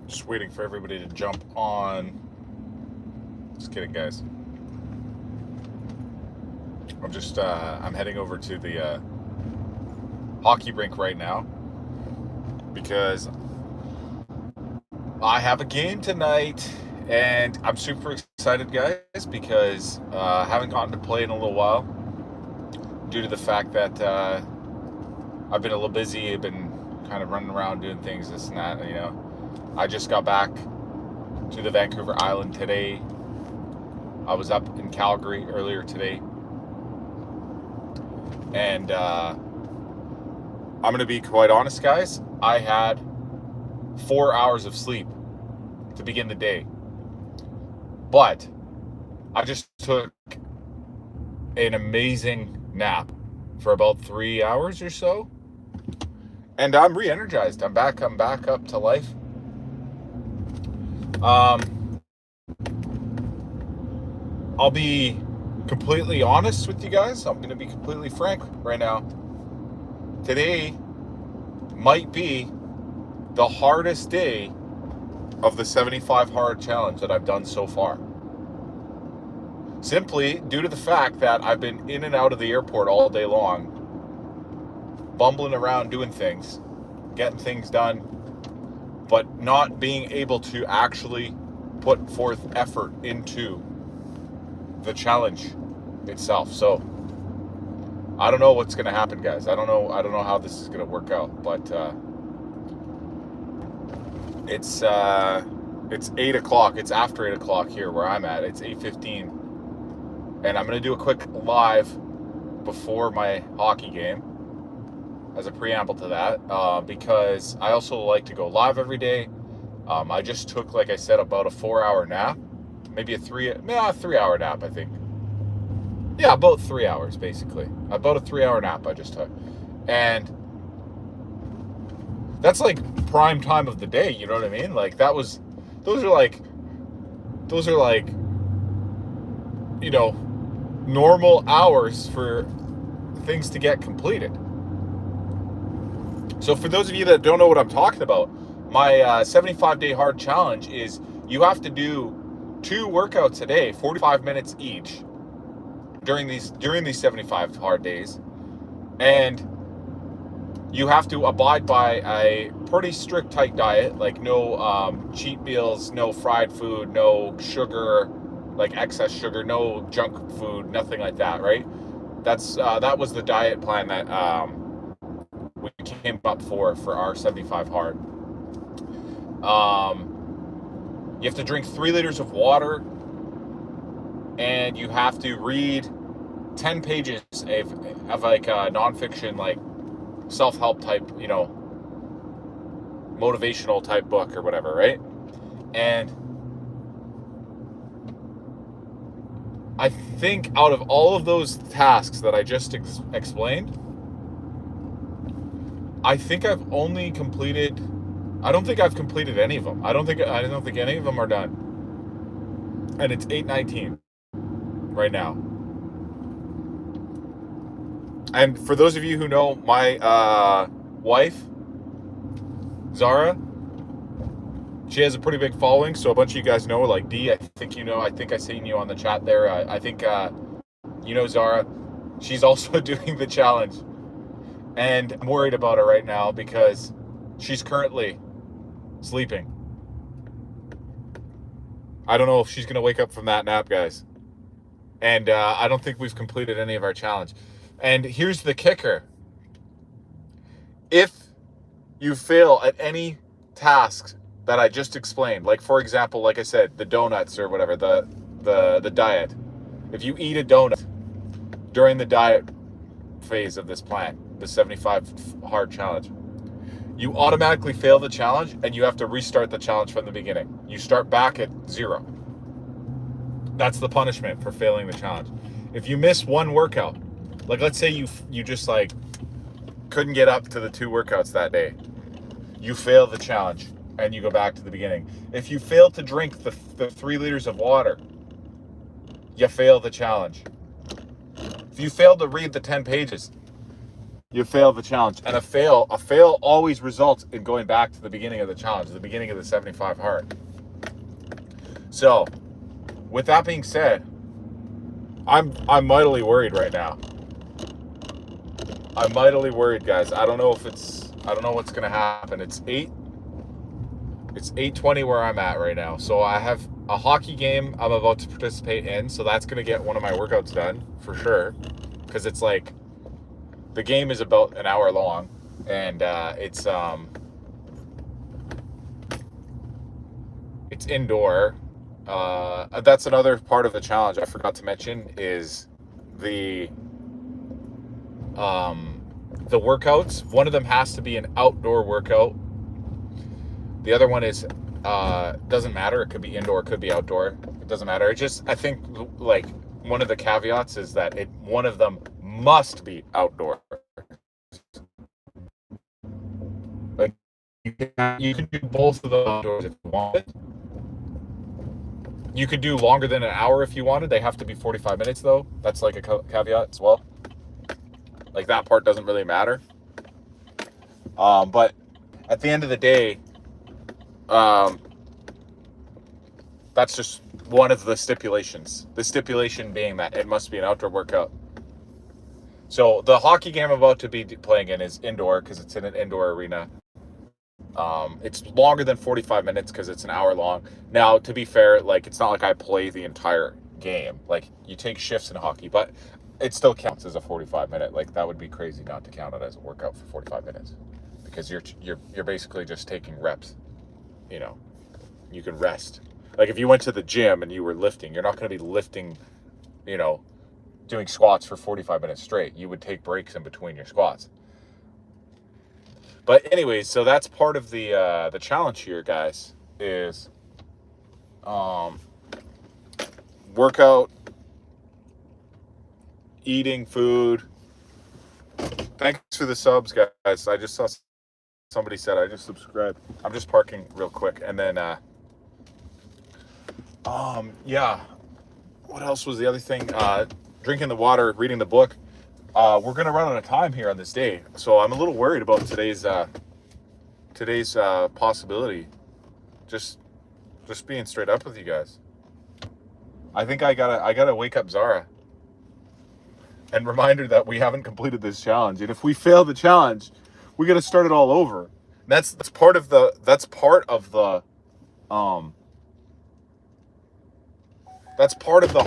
Just waiting for everybody to jump on. Just kidding, guys. I'm heading over to the hockey rink right now because I have a game tonight, and I'm super excited, guys, because I haven't gotten to play in a little while due to the fact that I've been a little busy. I've been kind of running around doing things, this and that, I just got back to the Vancouver Island today. I was up in Calgary earlier today. And I'm going to be quite honest, guys. I had 4 hours of sleep to begin the day. But I just took an amazing nap for about 3 hours or so. And I'm re-energized. I'm back up to life. I'll be completely honest with you guys. I'm going to be completely frank right now. Today might be the hardest day of the 75 hard challenge that I've done so far. Simply due to the fact that I've been in and out of the airport all day long, bumbling around doing things, getting things done, but not being able to actually put forth effort into the challenge itself. So I don't know what's going to happen, guys. I don't know how this is going to work out, but it's 8 o'clock. It's after 8 o'clock here where I'm at. It's 8:15, and I'm going to do a quick live before my hockey game as a preamble to that, because I also like to go live every day. I just took, like I said, about a 4-hour nap, maybe a 3-hour nap, I think. Yeah, about 3 hours, basically. About a 3-hour nap I just took. And that's like prime time of the day, you know what I mean? Like those are like normal hours for things to get completed. So for those of you that don't know what I'm talking about, my 75-day hard challenge is you have to do 2 workouts a day, 45 minutes each, during these 75 hard days, and you have to abide by a pretty strict, tight diet, like no cheat meals, no fried food, no sugar, like excess sugar, no junk food, nothing like that, right? That was the diet plan that we came up for our 75 hard. You have to drink 3 liters of water, and you have to read 10 pages of like nonfiction, like self-help type, motivational type book or whatever, right? And I think out of all of those tasks that I just explained, I don't think I've completed any of them. I don't think any of them are done. And it's 8:19 right now. And for those of you who know my wife, Zara, she has a pretty big following, so a bunch of you guys know, like D, I think I seen you on the chat there. I think Zara. She's also doing the challenge. And I'm worried about her right now because she's currently sleeping. I don't know if she's going to wake up from that nap, guys. And I don't think we've completed any of our challenge. And here's the kicker. If you fail at any tasks that I just explained, like for example, like I said, the donuts or whatever, the diet. If you eat a donut during the diet phase of this plan, the 75 hard challenge, you automatically fail the challenge and you have to restart the challenge from the beginning. You start back at 0. That's the punishment for failing the challenge. If you miss one workout, like let's say you just like couldn't get up to the 2 workouts that day, you fail the challenge and you go back to the beginning. If you fail to drink the 3 liters of water, you fail the challenge. If you fail to read the 10 pages, you fail the challenge. And a fail always results in going back to the beginning of the challenge, the beginning of the 75 hard. So, with that being said, I'm mightily worried right now. I'm mightily worried, guys. I don't know what's gonna happen. It's 8:20 where I'm at right now. So I have a hockey game I'm about to participate in, so that's gonna get one of my workouts done for sure. Because it's like the game is about an hour long, and it's indoor. That's another part of the challenge I forgot to mention is the workouts. One of them has to be an outdoor workout. The other one is doesn't matter. It could be indoor, it could be outdoor. It doesn't matter. It just, I think, like, one of the caveats is that one of them must be outdoor. Like, you can do both of those outdoors if you want it. You could do longer than an hour if you wanted. They have to be 45 minutes though. That's like a caveat as well. Like, that part doesn't really matter. But at the end of the day, that's just one of the stipulations. The stipulation being that it must be an outdoor workout. So the hockey game I'm about to be playing in is indoor because it's in an indoor arena. It's longer than 45 minutes because it's an hour long. Now, to be fair, like, it's not like I play the entire game. Like, you take shifts in hockey, but it still counts as a 45 minute. Like, that would be crazy not to count it as a workout for 45 minutes because you're basically just taking reps. You know, you can rest. Like, if you went to the gym and you were lifting, you're not going to be lifting, you know, doing squats for 45 minutes straight. You would take breaks in between your squats. But anyways, so that's part of the challenge here, guys, is workout, eating food. Thanks for the subs, guys. I just saw somebody said I just subscribed. I'm just parking real quick, and then yeah. What else was the other thing? Drinking the water, reading the book. We're gonna run out of time here on this day, so I'm a little worried about today's possibility. Just being straight up with you guys. I think I gotta wake up Zara and remind her that we haven't completed this challenge, and if we fail the challenge, we gotta start it all over. That's part of the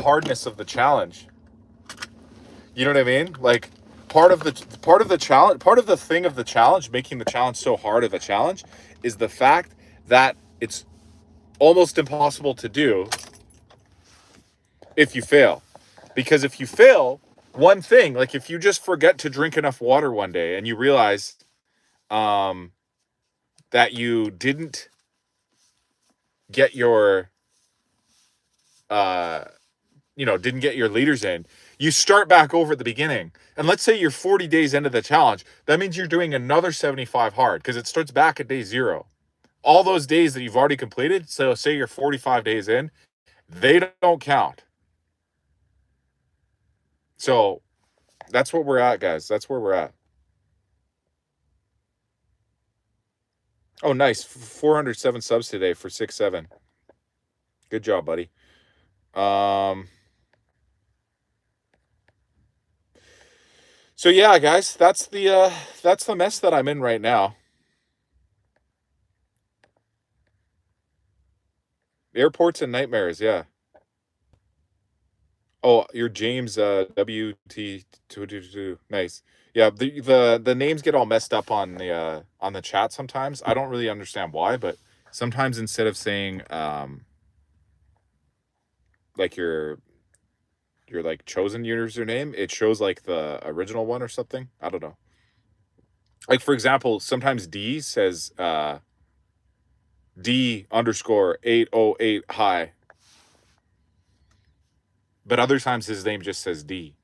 hardness of the challenge. You know what I mean? Like, part of the challenge, part of the thing of the challenge, making the challenge so hard of a challenge, is the fact that it's almost impossible to do if you fail. Because if you fail one thing, like if you just forget to drink enough water one day and you realize that you didn't get your didn't get your liters in, you start back over at the beginning. And let's say you're 40 days into the challenge. That means you're doing another 75 hard because it starts back at day 0. All those days that you've already completed, so say you're 45 days in, they don't count. So that's what we're at, guys. That's where we're at. Oh, nice. 407 subs today for 6-7. Good job, buddy. So yeah, guys, that's the mess that I'm in right now. Airports and nightmares, yeah. Oh, you're James WT222. Nice. Yeah, the names get all messed up on the chat sometimes. I don't really understand why, but sometimes instead of saying like your like chosen username, it shows like the original one or something. I don't know. Like, for example, sometimes D says D_808 hi. But other times his name just says D.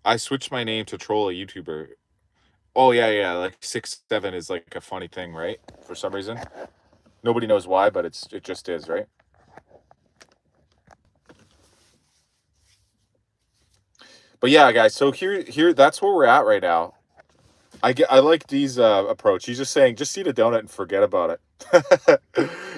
I switched my name to troll a YouTuber. Oh, yeah. Like 6-7 is like a funny thing, right? For some reason. Nobody knows why, but it just is, right? But yeah, guys. So here, that's where we're at right now. I like Dee's approach. He's just saying, just eat a donut and forget about it.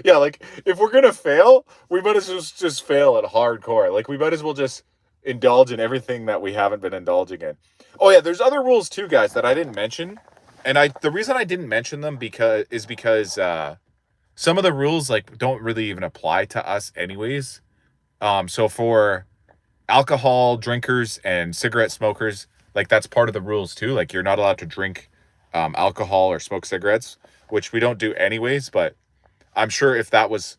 Yeah, like if we're gonna fail, we might as well just fail at hardcore. Like we might as well just indulge in everything that we haven't been indulging in. Oh yeah, there's other rules too, guys, that I didn't mention, and the reason I didn't mention them because some of the rules like don't really even apply to us anyways. So for alcohol drinkers and cigarette smokers, like that's part of the rules too. Like you're not allowed to drink alcohol or smoke cigarettes, which we don't do anyways. But I'm sure if that was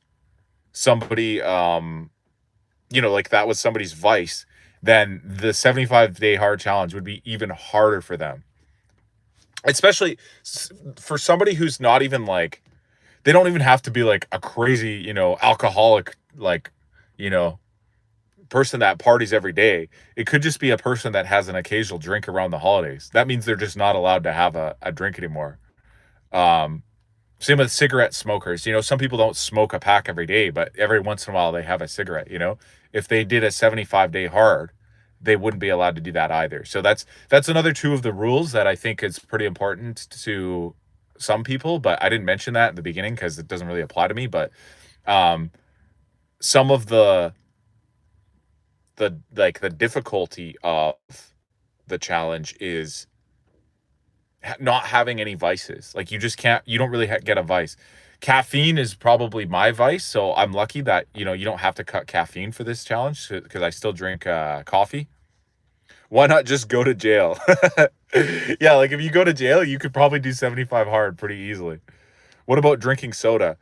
somebody, like that was somebody's vice, then the 75-day hard challenge would be even harder for them. Especially for somebody who's not even like, they don't even have to be like a crazy, alcoholic, like, person that parties every day. It could just be a person that has an occasional drink around the holidays. That means they're just not allowed to have a drink anymore. Same with cigarette smokers. Some people don't smoke a pack every day, but every once in a while they have a cigarette. If they did a 75-day hard, they wouldn't be allowed to do that either. So that's another two of the rules that I think is pretty important to some people, but I didn't mention that in the beginning because it doesn't really apply to me. But some of the difficulty of the challenge is not having any vices. Like you don't really get a vice. Caffeine is probably my vice, so I'm lucky that you don't have to cut caffeine for this challenge because I still drink coffee. Why not just go to jail? Yeah, like if you go to jail, you could probably do 75 hard pretty easily. What about drinking soda?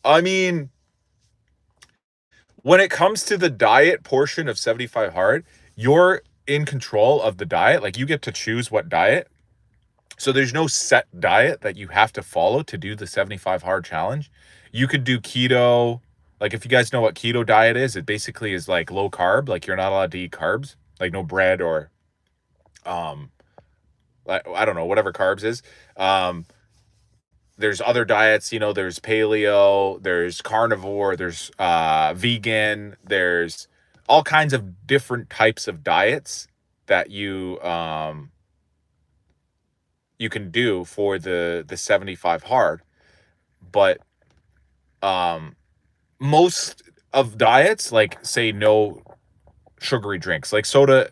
I mean, when it comes to the diet portion of 75 hard, you're in control of the diet. Like you get to choose what diet. So there's no set diet that you have to follow to do the 75 hard challenge. You could do keto. Like if you guys know what keto diet is, it basically is like low carb. Like you're not allowed to eat carbs, like no bread or I don't know, whatever carbs is. There's other diets, there's paleo, there's carnivore, there's vegan, there's all kinds of different types of diets that you can do for the 75 hard. But most of diets, like say no sugary drinks, like soda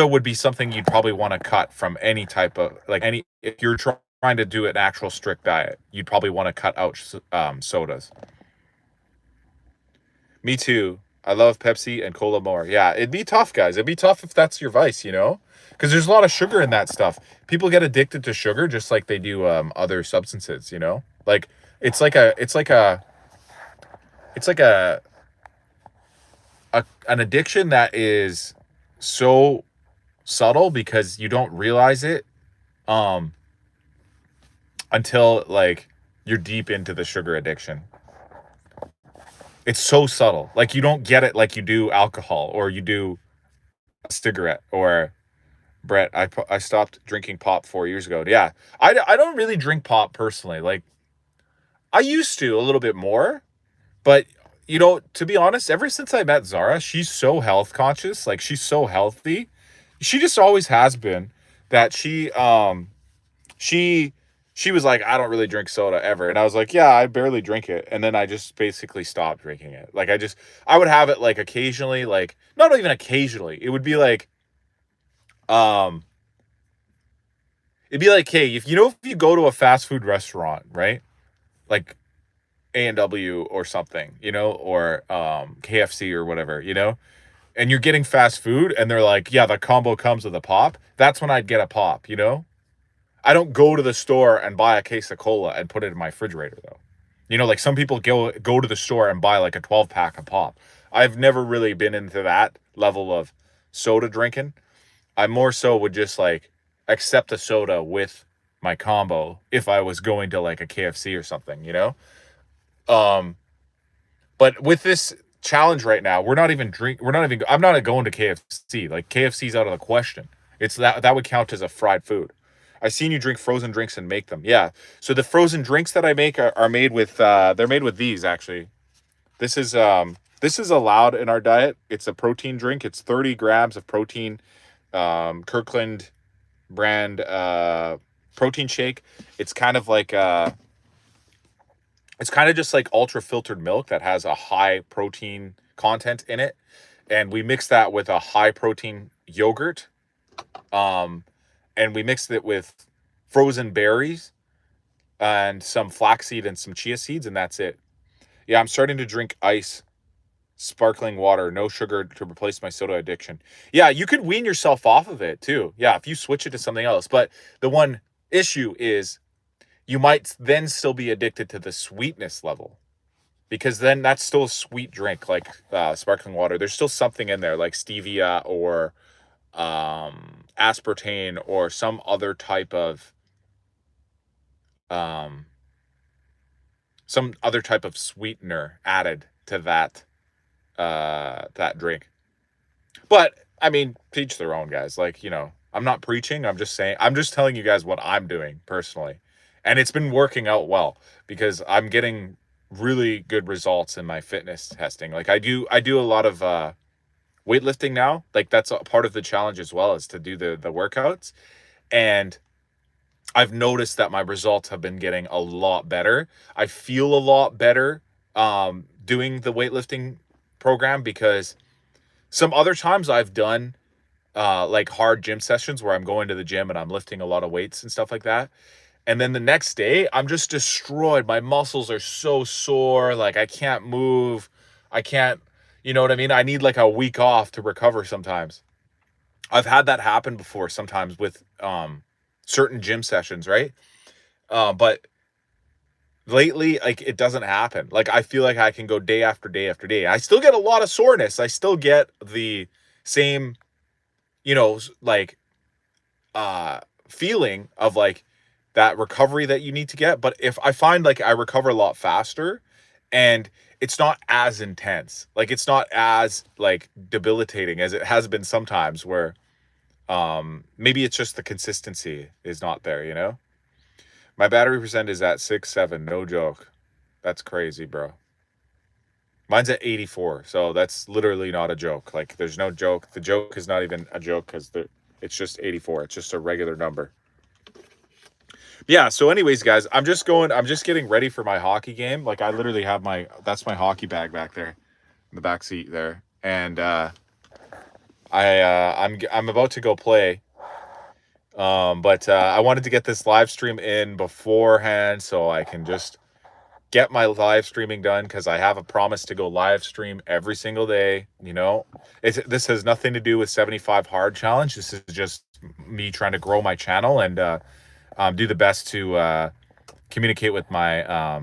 would be something you'd probably want to cut from any type of if you're trying to do an actual strict diet, you'd probably want to cut out sodas. Me too. I love Pepsi and cola more. Yeah, it'd be tough, guys. It'd be tough if that's your vice, because there's a lot of sugar in that stuff. People get addicted to sugar just like they do other substances, like it's like an addiction that is so subtle because you don't realize it until like you're deep into the sugar addiction. It's so subtle. Like you don't get it like you do alcohol or you do a cigarette or Brett. I stopped drinking pop 4 years ago. Yeah. I don't really drink pop personally. Like I used to a little bit more, but to be honest, ever since I met Zara, she's so health conscious. Like she's so healthy. She just always has been that she was like, I don't really drink soda ever. And I was like, yeah, I barely drink it. And then I just basically stopped drinking it. Like I would have it like occasionally, like not even occasionally. It would be like, it'd be like, hey, if you go to a fast food restaurant, right? Like A&W or something, or KFC or whatever, and you're getting fast food and they're like, yeah, the combo comes with a pop. That's when I'd get a pop, I don't go to the store and buy a case of cola and put it in my refrigerator though. Like some people go to the store and buy like a 12-pack of pop. I've never really been into that level of soda drinking. I more so would just like accept a soda with my combo if I was going to like a KFC or something, But with this challenge right now, I'm not going to KFC. Like KFC's out of the question. It's that would count as a fried food. I've seen you drink frozen drinks and make them. Yeah. So the frozen drinks that I make are made with they're made with these actually. This is allowed in our diet. It's a protein drink. It's 30 grams of protein Kirkland brand protein shake. It's kind of like it's kind of just like ultra filtered milk that has a high protein content in it, and we mix that with a high protein yogurt, and we mixed it with frozen berries and some flaxseed and some chia seeds, and that's it. Yeah, I'm starting to drink ice sparkling water, no sugar, to replace my soda addiction. Yeah, you could wean yourself off of it too. Yeah, if you switch it to something else. But the one issue is you might then still be addicted to the sweetness level, because then that's still a sweet drink, like sparkling water. There's still something in there like stevia or aspartame or some other type of sweetener added to that drink. But I mean, to each their own, guys. Like, I'm not preaching. I'm just telling you guys what I'm doing personally. And it's been working out well because I'm getting really good results in my fitness testing. Like I do a lot of weightlifting now. Like that's a part of the challenge as well, is to do the workouts. And I've noticed that my results have been getting a lot better. I feel a lot better doing the weightlifting program, because some other times I've done like hard gym sessions where I'm going to the gym and I'm lifting a lot of weights and stuff like that. And then the next day I'm just destroyed. My muscles are so sore. Like I can't move. I can't, you know what I mean? I need like a week off to recover sometimes. I've had that happen before sometimes with certain gym sessions, right? But lately, like, it doesn't happen. Like, I feel like I can go day after day after day. I still get a lot of soreness. I still get the same, like, feeling of like that recovery that you need to get. But if I find like I recover a lot faster, and it's not as intense, like it's not as like debilitating as it has been sometimes, where maybe it's just the consistency is not there. My battery percent is at 6.7. No joke. That's crazy, bro. Mine's at 84. So that's literally not a joke. Like, there's no joke. The joke is not even a joke, because it's just 84. It's just a regular number. Yeah. So anyways, guys, I'm just getting ready for my hockey game. Like, I literally have that's my hockey bag back there in the back seat there. And I'm about to go play. But I wanted to get this live stream in beforehand so I can just get my live streaming done, because I have a promise to go live stream every single day. This has nothing to do with 75 hard challenge. This is just me trying to grow my channel and do the best to communicate with my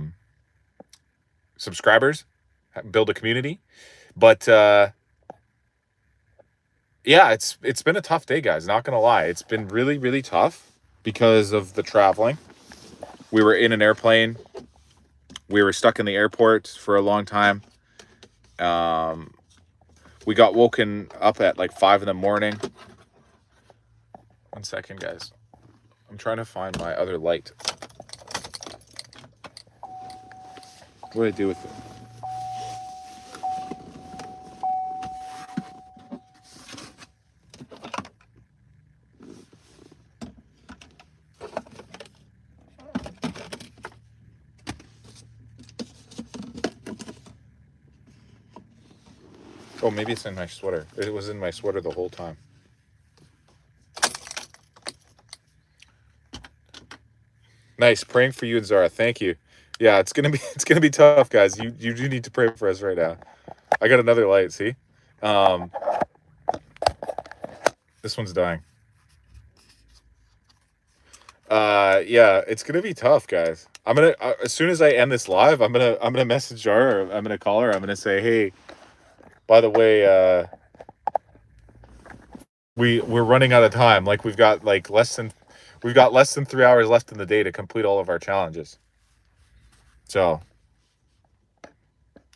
subscribers, build a community. But yeah, it's been a tough day, guys. Not gonna lie, it's been really, really tough because of the traveling. We were in an airplane. We were stuck in the airport for a long time. We got woken up at like 5 a.m. 1 second, guys. I'm trying to find my other light. What do I do with it? Oh, maybe it's in my sweater. It was in my sweater the whole time. Nice. Praying for you and Zara. Thank you. Yeah, it's gonna be tough, guys. You do need to pray for us right now. I got another light. See, this one's dying. Yeah, it's gonna be tough, guys. I'm gonna as soon as I end this live, I'm gonna message Zara. Or I'm gonna call her. I'm gonna say, hey, by the way, we're running out of time. Like, we've got less than 3 hours left in the day to complete all of our challenges. So,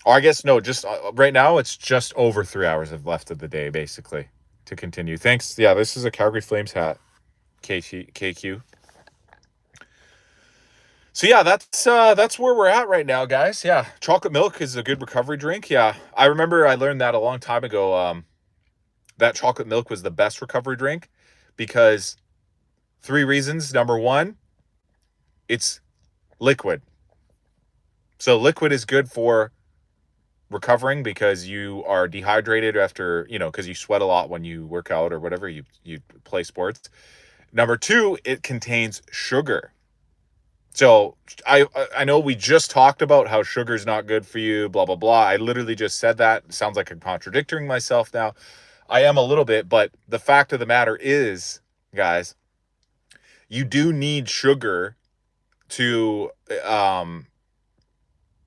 or I guess no, just right now it's just over 3 hours left of the day, basically, to continue. Thanks. Yeah, this is a Calgary Flames hat, KQ. So yeah, that's where we're at right now, guys. Yeah, chocolate milk is a good recovery drink. Yeah, I remember I learned that a long time ago. that chocolate milk was the best recovery drink because 3 reasons. Number 1, it's liquid. So liquid is good for recovering because you are dehydrated after, because you sweat a lot when you work out or whatever, you play sports. Number 2, it contains sugar. So I know we just talked about how sugar's not good for you, blah, blah, blah. I literally just said that. It sounds like I'm contradicting myself now. I am a little bit, but the fact of the matter is, guys, you do need sugar to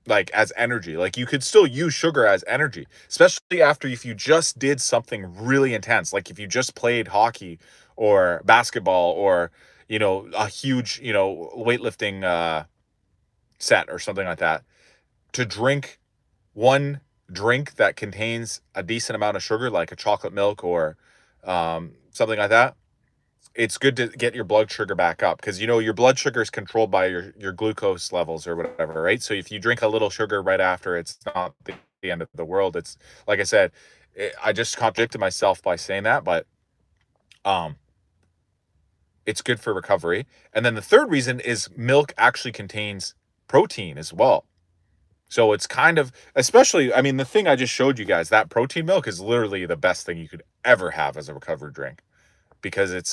like as energy. Like you could still use sugar as energy, especially after if you just did something really intense, like if you just played hockey or basketball or a huge weightlifting set or something like that. To drink one drink that contains a decent amount of sugar, like a chocolate milk or something like that, it's good to get your blood sugar back up because your blood sugar is controlled by your glucose levels or whatever, right? So if you drink a little sugar right after, it's not the end of the world. It's like I said, I just contradicted myself by saying that, but it's good for recovery. And then the third reason is milk actually contains protein as well. So it's kind of, especially, I mean, the thing I just showed you guys, that protein milk is literally the best thing you could ever have as a recovery drink because it's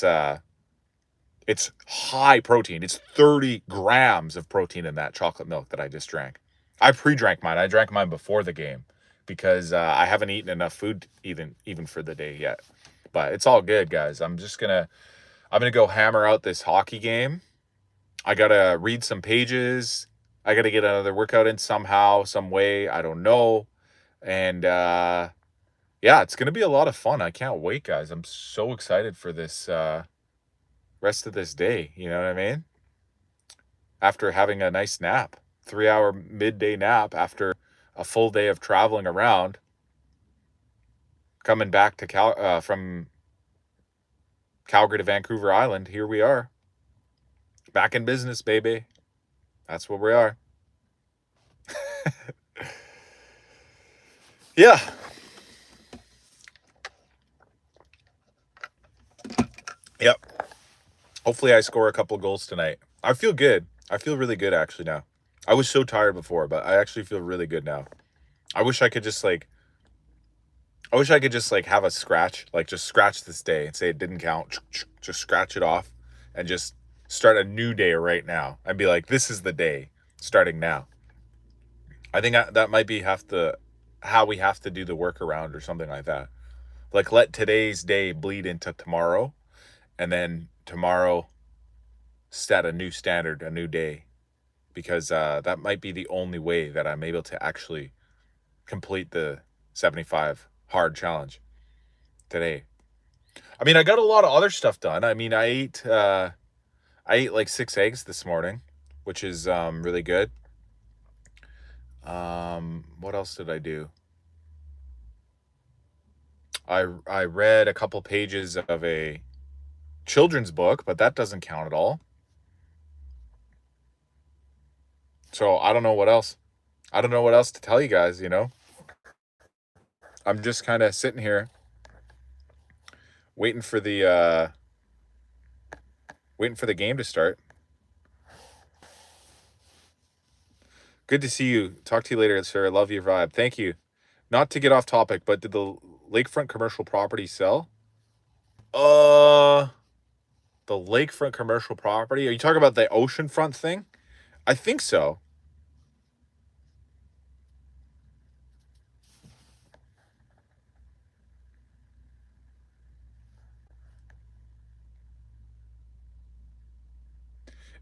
high protein. It's 30 grams of protein in that chocolate milk that I just drank. I pre-drank mine. I drank mine before the game because I haven't eaten enough food even for the day yet. But it's all good, guys. I'm gonna go hammer out this hockey game. I gotta read some pages. I gotta get another workout in somehow, some way. I don't know. And yeah, it's gonna be a lot of fun. I can't wait, guys. I'm so excited for this rest of this day. You know what I mean? After having a nice nap, 3-hour midday nap after a full day of traveling around, coming back to from Calgary to Vancouver Island, here we are. Back in business, baby. That's what we are. Yeah. Yep. Hopefully I score a couple goals tonight. I feel good. I feel really good actually now. I was so tired before, but I actually feel really good now. I wish I could just have a scratch, like just scratch this day and say it didn't count. Just scratch it off and just start a new day right now and be like, this is the day starting now. I think that might be how we have to do the workaround or something like that. Like let today's day bleed into tomorrow and then tomorrow set a new standard, a new day, because that might be the only way that I'm able to actually complete the 75 hard challenge today. I mean, I got a lot of other stuff done. I mean, I ate like 6 eggs this morning, which is really good. What else did I do? I read a couple pages of a children's book, but that doesn't count at all. So I don't know what else. I don't know what else to tell you guys, I'm just kind of sitting here waiting for the game to start. Good to see you. Talk to you later, sir. I love your vibe. Thank you. Not to get off topic, but did the lakefront commercial property sell? The lakefront commercial property? Are you talking about the oceanfront thing? I think so.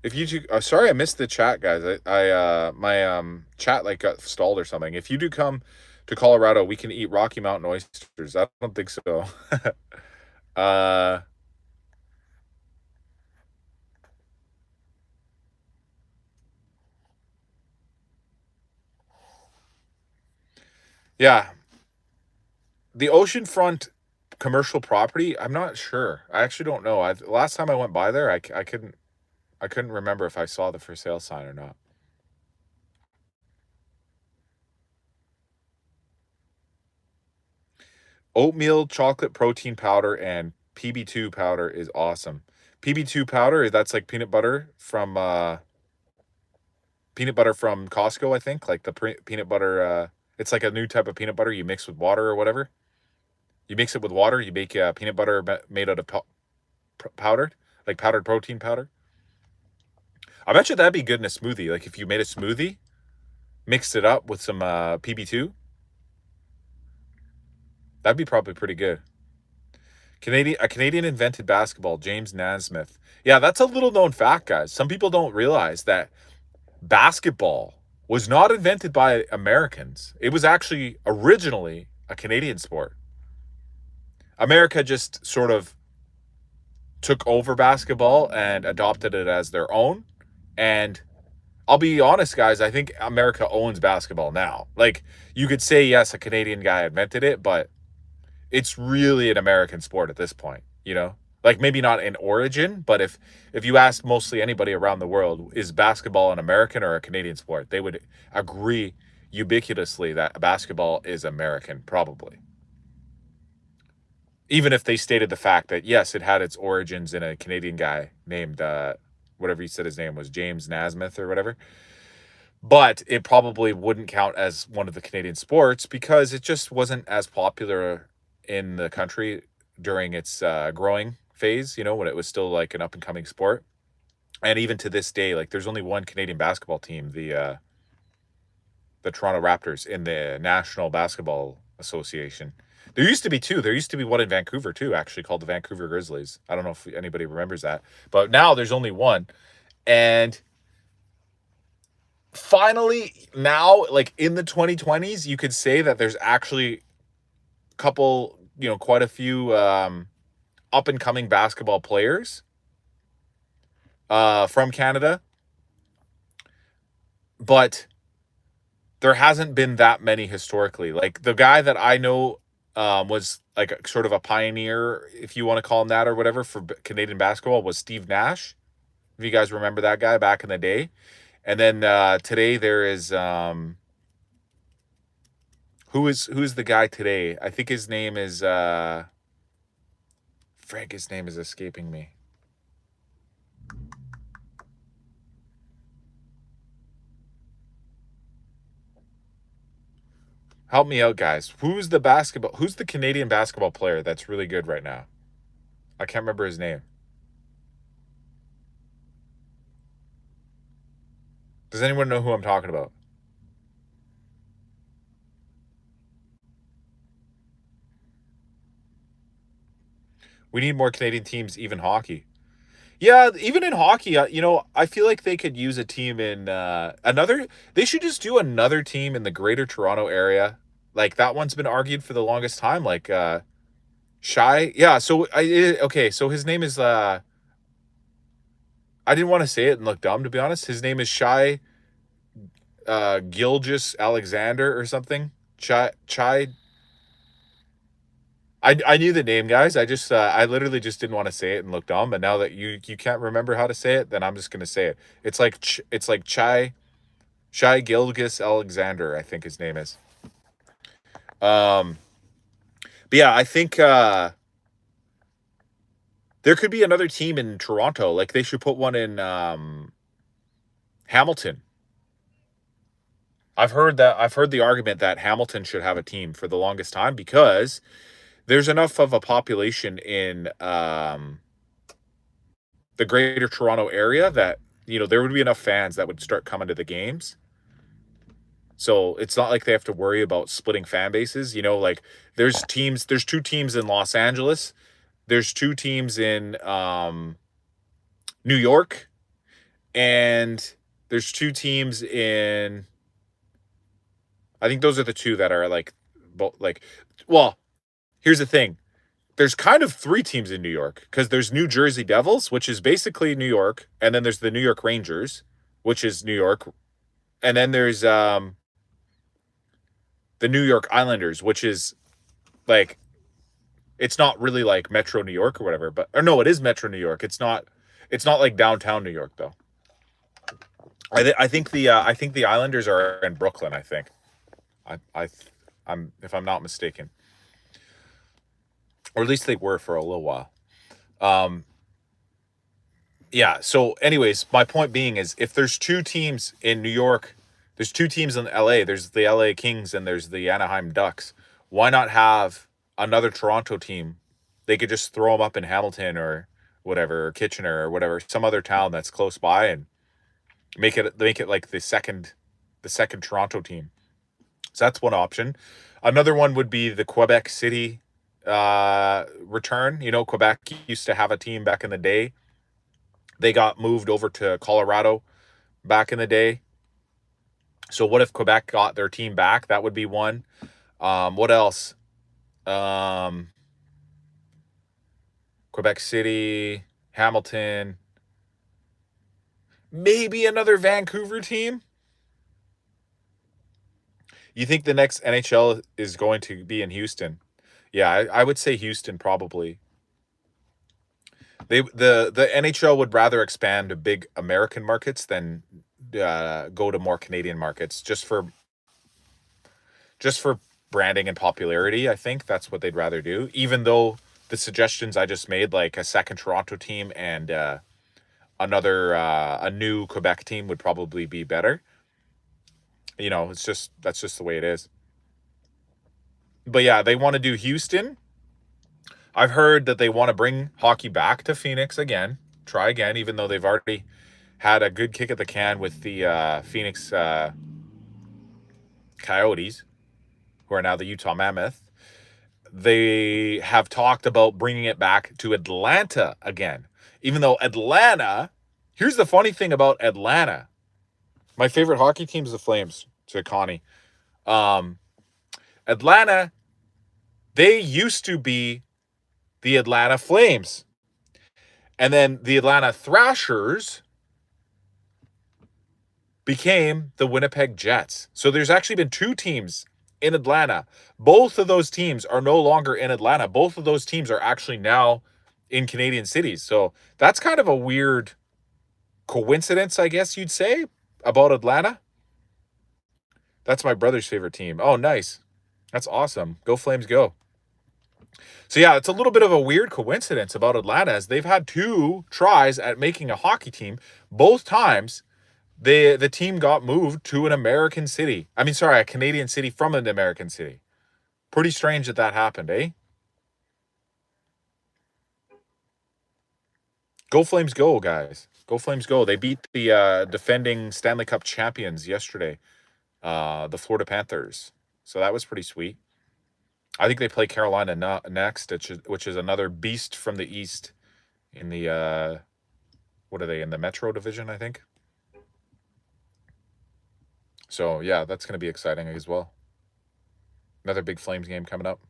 If you do, sorry, I missed the chat, guys. My chat like got stalled or something. If you do come to Colorado, we can eat Rocky Mountain oysters. I don't think so. Yeah, the oceanfront commercial property. I'm not sure. I actually don't know. Last time I went by there, I couldn't remember if I saw the for sale sign or not. Oatmeal chocolate protein powder and PB2 powder is awesome. PB2 powder, that's like peanut butter from Costco, I think. Like the peanut butter, it's like a new type of peanut butter you mix with water or whatever. You mix it with water, you make peanut butter made out of powdered, like powdered protein powder. I bet you that'd be good in a smoothie. Like if you made a smoothie, mixed it up with some PB2, that'd be probably pretty good. A Canadian invented basketball, James Naismith. Yeah, that's a little known fact, guys. Some people don't realize that basketball was not invented by Americans. It was actually originally a Canadian sport. America just sort of took over basketball and adopted it as their own. And I'll be honest, guys, I think America owns basketball now. Like, you could say, yes, a Canadian guy invented it, but it's really an American sport at this point, you know? Like, maybe not in origin, but if you ask mostly anybody around the world, is basketball an American or a Canadian sport? They would agree ubiquitously that basketball is American, probably. Even if they stated the fact that, yes, it had its origins in a Canadian guy named, whatever he said his name was, James Naismith or whatever. But it probably wouldn't count as one of the Canadian sports because it just wasn't as popular in the country during its growing phase, you know, when it was still like an up-and-coming sport. And even to this day, like there's only one Canadian basketball team, the Toronto Raptors in the National Basketball Association. There used to be two. There used to be one in Vancouver too, actually, called the Vancouver Grizzlies. I don't know if anybody remembers that. But now there's only one. And finally, now, like in the 2020s, you could say that there's actually a couple, you know, quite a few up-and-coming basketball players from Canada. But there hasn't been that many historically. Like the guy that I know was like sort of a pioneer, if you want to call him that or whatever, for Canadian basketball was Steve Nash. If you guys remember that guy back in the day. And then today there is who's the guy today? I think his name is Frank. His name is escaping me. Help me out, guys. Who's the Canadian basketball player that's really good right now? I can't remember his name. Does anyone know who I'm talking about? We need more Canadian teams, even hockey. Yeah, even in hockey, you know, I feel like they could use a team in they should just do another team in the Greater Toronto area. Like that one's been argued for the longest time. Like Shy. Yeah, so okay, so his name is I didn't want to say it and look dumb, to be honest. His name is Shy Gilgis Alexander or something. Chai. I knew the name, guys. I literally just didn't want to say it and look dumb. And now that you can't remember how to say it, then I'm just gonna say it. It's like Chai Gilgis Alexander, I think his name is. But yeah, I think there could be another team in Toronto. Like they should put one in Hamilton. I've heard the argument that Hamilton should have a team for the longest time because there's enough of a population in the Greater Toronto area that, you know, there would be enough fans that would start coming to the games. So it's not like they have to worry about splitting fan bases. You know, like there's two teams in Los Angeles. There's two teams in New York. And there's two teams in, I think those are the two that are like, well, here's the thing. There's kind of three teams in New York because there's New Jersey Devils, which is basically New York. And then there's the New York Rangers, which is New York. And then there's the New York Islanders, which is like, it's not really like Metro New York or whatever, or no, it is Metro New York. It's not like downtown New York though. I think the Islanders are in Brooklyn, I think. I'm if I'm not mistaken. or at least they were for a little while. Yeah. So, anyways, my point being is, if there's two teams in New York, there's two teams in LA. There's the LA Kings and there's the Anaheim Ducks. Why not have another Toronto team? They could just throw them up in Hamilton or whatever, or Kitchener or whatever, some other town that's close by, and make it like the second Toronto team. So that's one option. Another one would be the Quebec City return. Quebec used to have a team back in the day. They got moved over to Colorado back in the day. So what if Quebec got their team back? That would be one. What else? Quebec City, Hamilton, maybe another Vancouver team. You think the next NHL is going to be in Houston? Yeah, I would say Houston probably. The NHL would rather expand to big American markets than go to more Canadian markets just for branding and popularity. I think that's what they'd rather do. Even though the suggestions I just made, like a second Toronto team and a new Quebec team, would probably be better. That's just the way it is. But yeah, they want to do Houston. I've heard that they want to bring hockey back to Phoenix again. Try again, even though they've already had a good kick at the can with the Phoenix Coyotes, who are now the Utah Mammoth. They have talked about bringing it back to Atlanta again. Even though Atlanta, here's the funny thing about Atlanta. My favorite hockey team is the Flames, to Connie. Atlanta, they used to be the Atlanta Flames. And then the Atlanta Thrashers became the Winnipeg Jets. So there's actually been two teams in Atlanta. Both of those teams are no longer in Atlanta. Both of those teams are actually now in Canadian cities. So that's kind of a weird coincidence, I guess you'd say, about Atlanta. That's my brother's favorite team. Oh, nice. That's awesome. Go Flames, go. So yeah, it's a little bit of a weird coincidence about Atlanta, as they've had two tries at making a hockey team. Both times, the team got moved to an American city. I mean, sorry, a Canadian city from an American city. Pretty strange that happened, eh? Go Flames, go, guys. Go Flames, go. They beat the defending Stanley Cup champions yesterday, the Florida Panthers. So that was pretty sweet. I think they play Carolina next, which is another beast from the East in the, what are they, in the Metro Division, I think. So, yeah, that's going to be exciting as well. Another big Flames game coming up.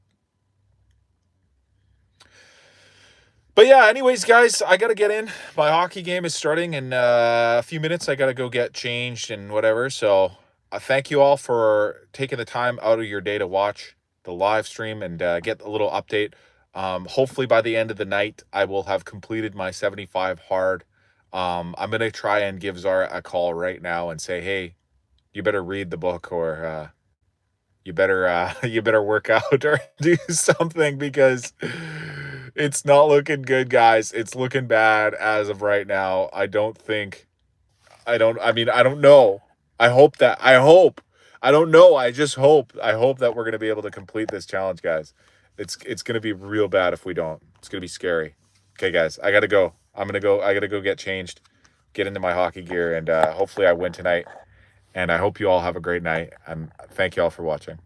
But yeah, anyways, guys, I got to get in. My hockey game is starting in a few minutes. I got to go get changed and whatever. So thank you all for taking the time out of your day to watch the live stream and get a little update. Hopefully by the end of the night, I will have completed my 75 hard. I'm going to try and give Zara a call right now and say, hey, you better read the book, or you better work out or do something, because it's not looking good, guys. It's looking bad as of right now. I don't know. I hope. I don't know. I just hope. I hope that we're going to be able to complete this challenge, guys. It's going to be real bad if we don't. It's going to be scary. Okay, guys, I got to go. I got to go get changed, get into my hockey gear, and hopefully I win tonight. And I hope you all have a great night. And thank you all for watching.